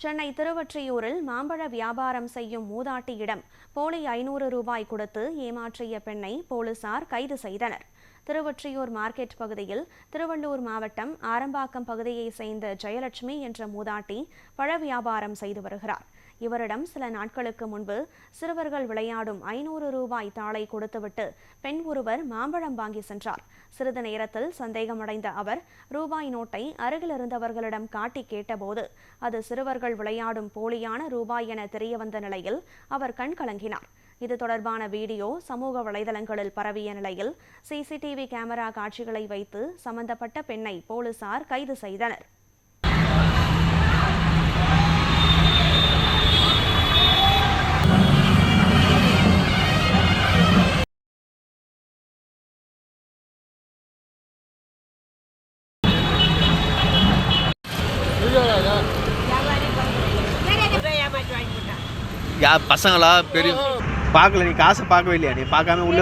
சென்னை திருவொற்றியூரில் மாம்பழ வியாபாரம் செய்யும் மூதாட்டியிடம் போலி 500 ரூபாய் கொடுத்து ஏமாற்றிய பெண்ணை போலீசார் கைது செய்தனர். திருவொற்றியூர் மார்க்கெட் பகுதியில் திருவள்ளூர் மாவட்டம் ஆரம்பாக்கம் பகுதியைச் சேர்ந்த ஜெயலட்சுமி என்ற மூதாட்டி பழ வியாபாரம் செய்து வருகிறார். இவரிடம் சில நாட்களுக்கு முன்பு சிறுவர்கள் விளையாடும் 500 ரூபாய் தாளை கொடுத்துவிட்டு பெண் ஒருவர் மாம்பழம் வாங்கி சென்றார். சிறிது நேரத்தில் சந்தேகமடைந்த அவர் ரூபாய் நோட்டை அருகில் இருந்தவர்களிடம் காட்டி கேட்டபோது அது சிறுவர்கள் விளையாடும் போலியான ரூபாய் என தெரியவந்த நிலையில் அவர் கண் கலங்கினார். இது தொடர்பான வீடியோ சமூக வலைதளங்களில் பரவிய நிலையில் சிசிடிவி கேமரா காட்சிகளை வைத்து சம்பந்தப்பட்ட பெண்ணை போலீசார் கைது செய்தனர். பசங்களா பெரிய பார்க்கல, நீ காசை பார்க்கவே இல்லையா? நீ பார்க்காம உள்ள